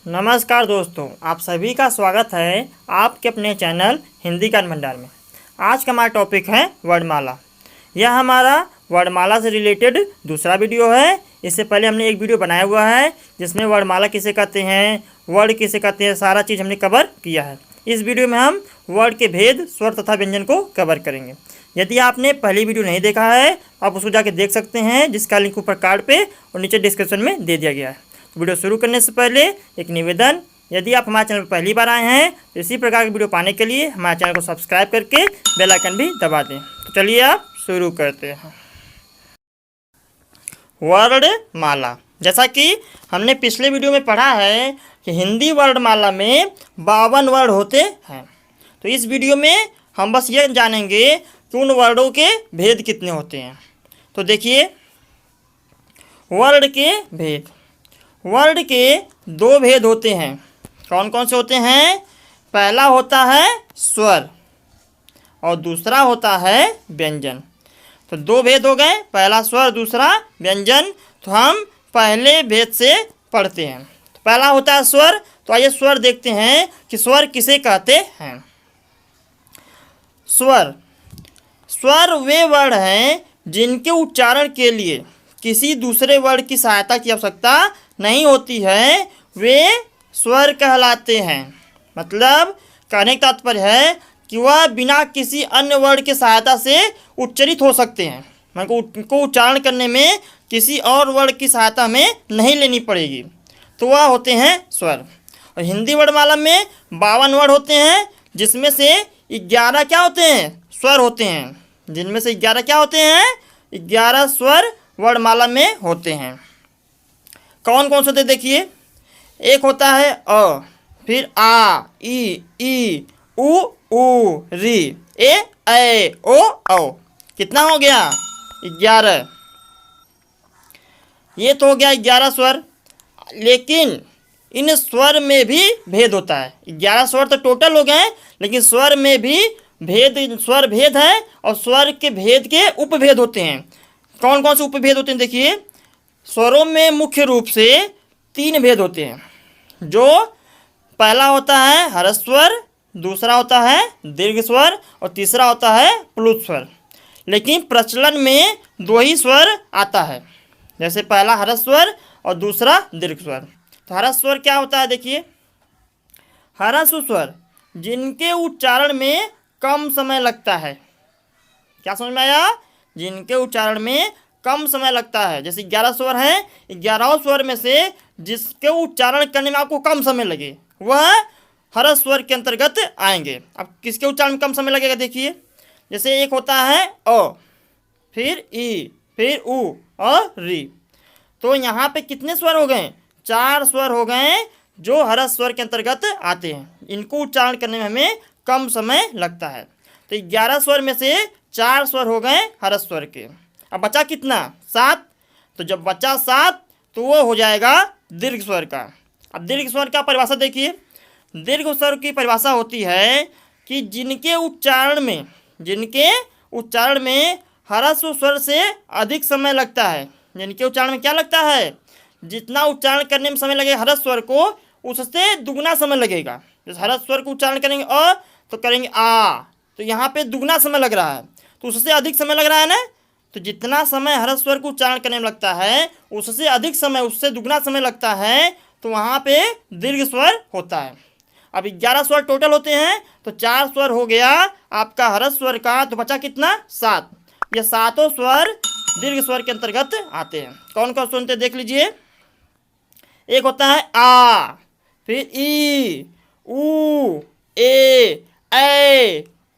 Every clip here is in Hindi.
नमस्कार दोस्तों, आप सभी का स्वागत है आपके अपने चैनल हिंदी ज्ञान भंडार में। आज का हमारा टॉपिक है वर्णमाला। यह हमारा वर्णमाला से रिलेटेड दूसरा वीडियो है। इससे पहले हमने एक वीडियो बनाया हुआ है जिसमें वर्णमाला किसे कहते हैं, वर्ण किसे कहते हैं, सारा चीज़ हमने कवर किया है। इस वीडियो में हम वर्ण के भेद, स्वर तथा व्यंजन को कवर करेंगे। यदि आपने पहली वीडियो नहीं देखा है आप उसको जाके देख सकते हैं, जिसका लिंक ऊपर कार्ड पे और नीचे डिस्क्रिप्शन में दे दिया गया है। वीडियो शुरू करने से पहले एक निवेदन, यदि आप हमारे चैनल पर पहली बार आए हैं तो इसी प्रकार की वीडियो पाने के लिए हमारे चैनल को सब्सक्राइब करके बेल आइकन भी दबा दें। तो चलिए आप शुरू करते हैं। वर्णमाला, जैसा कि हमने पिछले वीडियो में पढ़ा है कि हिंदी वर्णमाला में 52 वर्ण होते हैं। तो इस वीडियो में हम बस ये जानेंगे कि उन वर्णों के भेद कितने होते हैं। तो देखिए, वर्ण के भेद। वर्ण के दो भेद होते हैं। कौन कौन से होते हैं? पहला होता है स्वर और दूसरा होता है व्यंजन। तो दो भेद हो गए, पहला स्वर, दूसरा व्यंजन। तो हम पहले भेद से पढ़ते हैं। तो पहला होता है स्वर। तो आइए स्वर देखते हैं कि स्वर किसे कहते हैं। स्वर, स्वर वे वर्ण हैं जिनके उच्चारण के लिए किसी दूसरे वर्ण की सहायता की आवश्यकता नहीं होती है, वे स्वर कहलाते हैं। मतलब कहने का तात्पर्य है कि वह बिना किसी अन्य वर्ण की सहायता से उच्चरित हो सकते हैं। मतलब उनको उच्चारण करने में किसी और वर्ण की सहायता में नहीं लेनी पड़ेगी, तो वह होते हैं स्वर। और हिंदी वर्णमाला में 52 वर्ण होते हैं, जिसमें से 11 क्या होते हैं? स्वर होते हैं। जिनमें से 11 क्या होते हैं? 11 स्वर वर्णमाला में होते हैं। कौन कौन से होते देखिए। एक होता है अ, फिर आ, ई, उ, री, ए, ओ। कितना हो गया? 11। ये तो हो गया 11 स्वर। लेकिन इन स्वर में भी भेद होता है। 11 स्वर तो टोटल हो गए, लेकिन स्वर में भी भेद, स्वर भेद है और स्वर के भेद के उपभेद होते हैं। कौन कौन से उपभेद होते हैं देखिए। स्वरों में मुख्य रूप से 3 भेद होते हैं। जो पहला होता है ह्रस्व स्वर, दूसरा होता है दीर्घ स्वर और तीसरा होता है प्लुत स्वर। लेकिन प्रचलन में 2 ही स्वर आता है, जैसे पहला ह्रस्व स्वर और दूसरा दीर्घ स्वर। तो ह्रस्व स्वर क्या होता है देखिए। ह्रस्व स्वर जिनके उच्चारण में कम समय लगता है। क्या समझ में आया? जिनके उच्चारण में कम समय लगता है। जैसे 11 स्वर हैं, 11 स्वर में से जिसके उच्चारण करने में आपको कम समय लगे वह ह्रस्व स्वर के अंतर्गत आएंगे। अब किसके उच्चारण में कम समय लगेगा देखिए। जैसे एक होता है अ, फिर ई, फिर उ और री। तो यहाँ पे कितने स्वर हो गए? 4 स्वर हो गए जो ह्रस्व स्वर के अंतर्गत आते हैं। इनको उच्चारण करने में हमें कम समय लगता है। तो 11 स्वर में से 4 स्वर हो गए ह्रस्व स्वर के। अब बचा कितना? 7। तो जब बचा 7 तो वो हो जाएगा दीर्घ स्वर का। अब दीर्घ स्वर का परिभाषा देखिए। दीर्घ स्वर की परिभाषा होती है कि जिनके उच्चारण में ह्रस्व स्वर से अधिक समय लगता है। जिनके उच्चारण में क्या लगता है? जितना उच्चारण करने में समय लगेगा ह्रस्व स्वर को, उससे दुगना समय लगेगा। जैसे ह्रस्व स्वर को उच्चारण करेंगे अ तो करेंगे आ, तो यहाँ पे दुगना समय लग रहा है, तो उससे अधिक समय लग रहा है ना। तो जितना समय ह्रस्व स्वर को उच्चारण करने में लगता है उससे अधिक समय, उससे दुगना समय लगता है, तो वहाँ पे दीर्घ स्वर होता है। अब 11 स्वर टोटल होते हैं, तो 4 स्वर हो गया आपका ह्रस्व स्वर का, तो बचा कितना? 7। ये 7 स्वर दीर्घ स्वर के अंतर्गत आते हैं। कौन कौन सुनते देख लीजिए। एक होता है आ, फिर ई, उ, ए,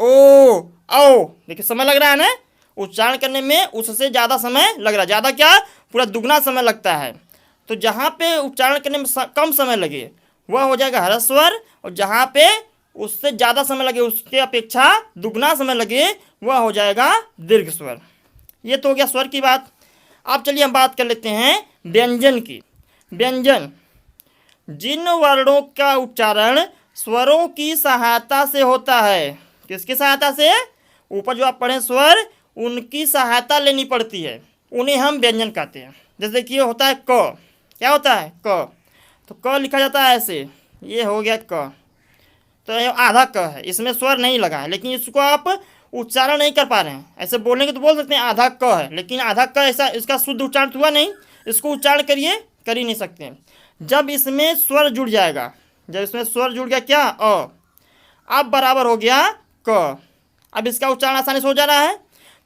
ओ। देखिए समय लग रहा है ना। उच्चारण करने में उससे ज़्यादा समय लग रहा है। ज़्यादा क्या? पूरा दुगना समय लगता है। तो जहाँ पे उच्चारण करने में कम समय लगे वह हो जाएगा ह्रस्व स्वर, और जहाँ पे उससे ज़्यादा समय लगे, उसके अपेक्षा दुगना समय लगे, वह हो जाएगा दीर्घ स्वर। ये तो हो गया स्वर की बात। अब चलिए हम बात कर लेते हैं व्यंजन की। व्यंजन जिन वर्णों का उच्चारण स्वरों की सहायता से होता है। किसकी सहायता से? ऊपर जो आप पढ़े स्वर, उनकी सहायता लेनी पड़ती है, उन्हें हम व्यंजन कहते हैं। जैसे देखिए होता है क। क्या होता है? क। तो क लिखा जाता है ऐसे, ये हो गया क। तो ये आधा क है, इसमें स्वर नहीं लगा है, लेकिन इसको आप उच्चारण नहीं कर पा रहे हैं। ऐसे बोलेंगे तो बोल सकते हैं आधा क है, लेकिन आधा क ऐसा इसका शुद्ध उच्चारण हुआ नहीं। इसको उच्चारण करिए, कर ही नहीं सकते। जब इसमें स्वर जुड़ जाएगा, जब इसमें स्वर जुड़ गया क्या, अ, अब बराबर हो गया क। अब इसका उच्चारण आसानी से हो जा रहा है।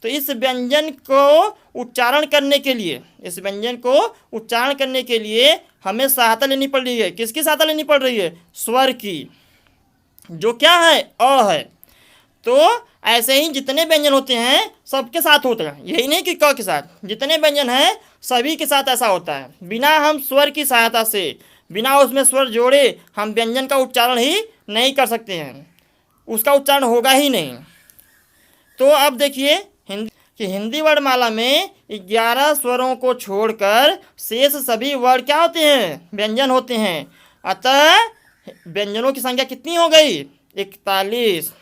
तो इस व्यंजन को उच्चारण करने के लिए, इस व्यंजन को उच्चारण करने के लिए हमें सहायता लेनी पड़ रही है। किसकी सहायता लेनी पड़ रही है? स्वर की, जो क्या है, अ है। तो ऐसे ही जितने व्यंजन होते हैं सबके साथ होता है, यही नहीं कि क के साथ, जितने व्यंजन हैं सभी के साथ ऐसा होता है। बिना हम स्वर की सहायता से, बिना उसमें स्वर जोड़े हम व्यंजन का उच्चारण ही नहीं कर सकते हैं, उसका उच्चारण होगा ही नहीं। तो अब देखिए हिंदी वर्णमाला में 11 स्वरों को छोड़कर शेष सभी वर्ण क्या होते हैं? व्यंजन होते हैं। अतः व्यंजनों की संख्या कितनी हो गई? 41।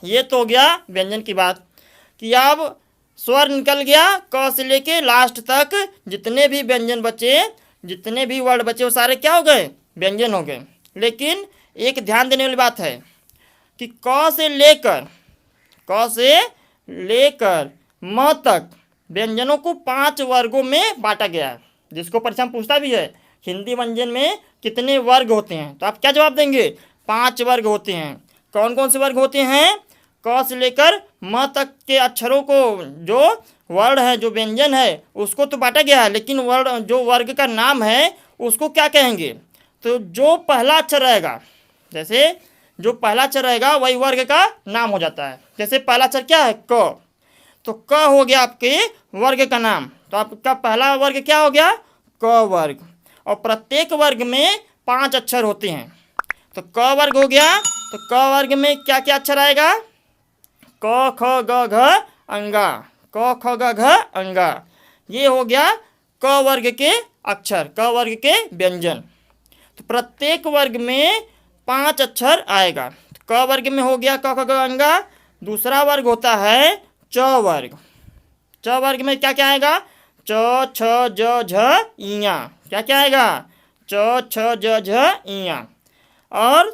ये तो हो गया व्यंजन की बात कि अब स्वर निकल गया, क से लेके लास्ट तक जितने भी व्यंजन बचे, जितने भी वर्ड बचे वो सारे क्या हो गए? व्यंजन हो गए। लेकिन एक ध्यान देने वाली बात है कि क से लेकर म तक व्यंजनों को 5 वर्गों में बांटा गया है, जिसको परीक्षा में पूछता भी है हिंदी व्यंजन में कितने वर्ग होते हैं, तो आप क्या जवाब देंगे? 5 वर्ग होते हैं। कौन कौन से वर्ग होते हैं? क से लेकर म तक के अक्षरों को, जो वर्ण है, जो व्यंजन है, उसको तो बांटा गया है, लेकिन वर्ण, जो वर्ग का नाम है, उसको क्या कहेंगे? तो जो पहला अक्षर रहेगा, जैसे जो पहला अक्षर रहेगा वही वर्ग का नाम हो जाता है। जैसे पहला अक्षर क्या है? क, तो क हो गया आपके वर्ग का नाम। तो आपका पहला वर्ग क्या हो गया? क वर्ग। और प्रत्येक वर्ग में 5 अक्षर होते हैं। तो क वर्ग हो गया। तो क वर्ग में क्या क्या अक्षर आएगा? क ख ग घ अंगा, क ख ग घ अंगा। ये हो गया क वर्ग के अक्षर, क वर्ग के व्यंजन। तो प्रत्येक वर्ग में 5 अक्षर आएगा। तो क वर्ग में हो गया क ख ग अंगा। दूसरा वर्ग होता है च वर्ग। च वर्ग में क्या क्या आएगा? च छ ज झ इया। क्या क्या आएगा? च छ ज झ इया। और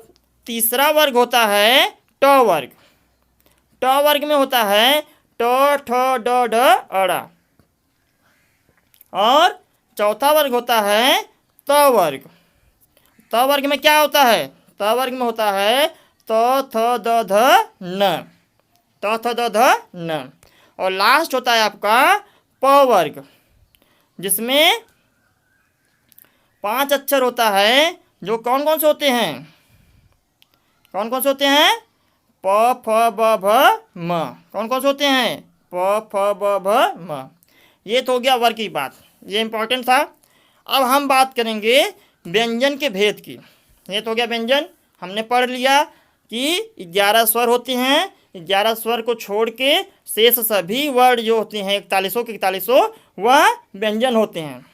तीसरा वर्ग होता है ट वर्ग। ट वर्ग में होता है ट ठ ड ढ अड़ा। और चौथा वर्ग होता है त वर्ग। त वर्ग में क्या होता है? त वर्ग में होता है त थ द ध न, त थ द ध न। और लास्ट होता है आपका प वर्ग, जिसमें 5 अक्षर होता है। जो कौन कौन से होते हैं? कौन कौन से होते हैं? प फ ब भ म। कौन कौन से होते हैं? प फ ब भ म। ये तो हो गया वर्ग की बात, ये इंपॉर्टेंट था। अब हम बात करेंगे व्यंजन के भेद की। ये तो हो गया व्यंजन, हमने पढ़ लिया कि 11 स्वर होते हैं। 11 स्वर को छोड़ के शेष सभी वर्ण जो होते हैं 41 के 41 वह व्यंजन होते हैं।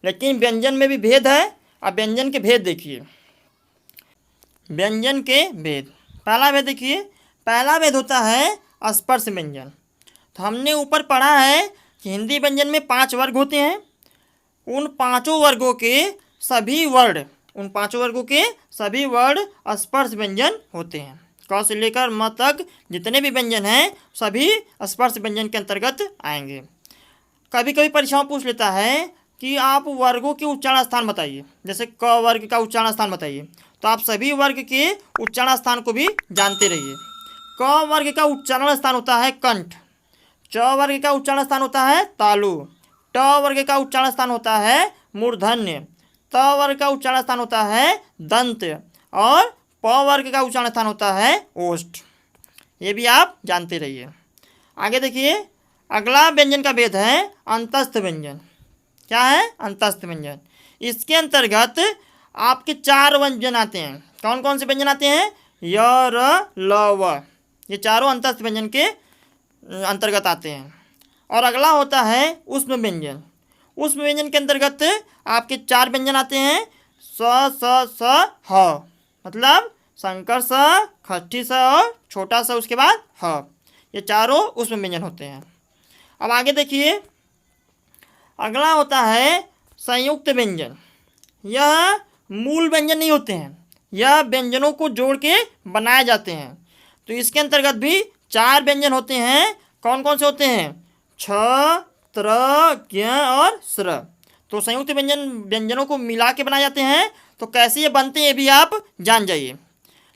लेकिन व्यंजन में भी भेद है। अब व्यंजन के भेद देखिए। व्यंजन के भेद, पहला भेद देखिए। पहला भेद होता है स्पर्श व्यंजन। तो हमने ऊपर पढ़ा है कि हिंदी व्यंजन में 5 वर्ग होते हैं। उन पाँचों वर्गों के सभी वर्ण, उन पाँचों वर्गों के सभी वर्ण स्पर्श व्यंजन होते हैं। क से लेकर म तक जितने भी व्यंजन हैं सभी स्पर्श व्यंजन के अंतर्गत आएंगे। कभी कभी परीक्षाओं पूछ लेता है कि आप वर्गों के उच्चारण स्थान बताइए। जैसे क वर्ग का उच्चारण स्थान बताइए, तो आप सभी वर्ग के उच्चारण स्थान को भी जानते रहिए। क वर्ग का उच्चारण स्थान होता है कंठ। च वर्ग का उच्चारण स्थान होता है तालु। ट वर्ग का उच्चारण स्थान होता है मूर्धन्य। त वर्ग का उच्चारण स्थान होता है दंत। और प वर्ग का उच्चारण स्थान होता है ओष्ठ। ये भी आप जानते रहिए। आगे देखिए, अगला व्यंजन का भेद है अंतस्थ व्यंजन। क्या है? अंतस्थ व्यंजन। इसके अंतर्गत आपके 4 व्यंजन आते हैं। कौन कौन से व्यंजन आते हैं? य र ल व। ये चारों अंतस्थ व्यंजन के अंतर्गत आते हैं। और अगला होता है ऊष्म व्यंजन। ऊष्म व्यंजन के अंतर्गत आपके 4 व्यंजन आते हैं। स स स ह, मतलब संकर स, खट्टी स और छोटा स, उसके बाद ह। ये चारों ऊष्म व्यंजन होते हैं। अब आगे देखिए, अगला होता है संयुक्त व्यंजन। यह मूल व्यंजन नहीं होते हैं, यह व्यंजनों को जोड़ के बनाए जाते हैं। तो इसके अंतर्गत भी 4 व्यंजन होते हैं। कौन कौन से होते हैं? छ, त्र, ज्ञ और स्र। तो संयुक्त व्यंजनों को मिला के बनाए जाते हैं। तो कैसे ये बनते हैं ये भी आप जान जाइए।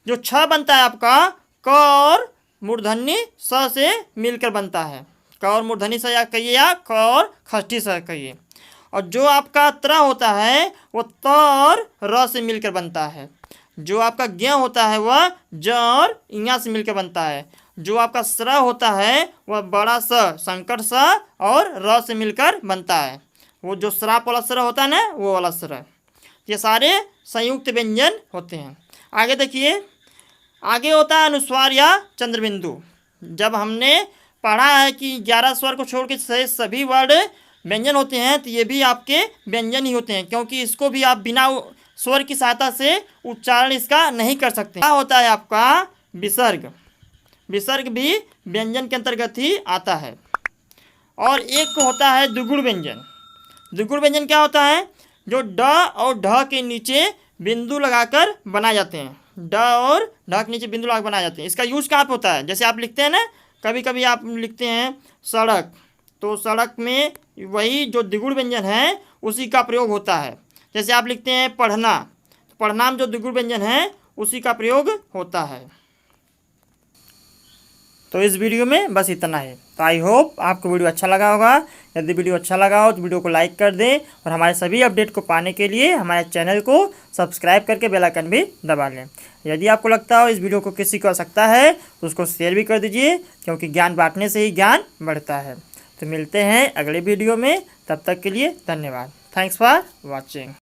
जो छ बनता है आपका क और मूर्धन्य स से मिलकर बनता है। क और मूर्धन्य स या कहिए या क और खष्टी स कहिए। और जो आपका त्र होता है वो त और र से मिलकर बनता है। जो आपका ज्ञ होता है वह ज और इया से मिलकर बनता है। जो आपका स्र होता है वह बड़ा स संकट स और र से मिलकर बनता है। वो जो श्राप वाला स्र होता है ना वो वाला स्र। ये सारे संयुक्त व्यंजन होते हैं। आगे देखिए, आगे होता है अनुस्वार या चंद्रबिंदु। जब हमने पढ़ा है कि 11 स्वर को छोड़ के सभी वर्ड व्यंजन होते हैं, तो ये भी आपके व्यंजन ही होते हैं, क्योंकि इसको भी आप बिना स्वर की सहायता से उच्चारण इसका नहीं कर सकते। क्या होता है आपका विसर्ग। विसर्ग भी व्यंजन के अंतर्गत ही आता है। और एक होता है द्विगुण व्यंजन। द्विगुण व्यंजन क्या होता है? जो ड और ढ के नीचे बिंदु लगाकर बनाए जाते हैं। ड और ढ के नीचे बिंदु लगाकर बनाए जाते हैं। इसका यूज कहाँ पे होता है? जैसे आप लिखते हैं ना, कभी कभी आप लिखते हैं सड़क, तो सड़क में वही जो द्विगुण व्यंजन है उसी का प्रयोग होता है। जैसे आप लिखते हैं पढ़ना, तो पढ़ना में जो द्विगुण व्यंजन है उसी का प्रयोग होता है। तो इस वीडियो में बस इतना है। तो आई होप आपको वीडियो अच्छा लगा होगा। यदि वीडियो अच्छा लगा हो तो वीडियो को लाइक कर दें और हमारे सभी अपडेट को पाने के लिए हमारे चैनल को सब्सक्राइब करके बेल आइकन भी दबा लें। यदि आपको लगता हो इस वीडियो को किसी को आवश्यकता है तो उसको शेयर भी कर दीजिए, क्योंकि ज्ञान बांटने से ही ज्ञान बढ़ता है। तो मिलते हैं अगले वीडियो में, तब तक के लिए धन्यवाद। Thanks for watching.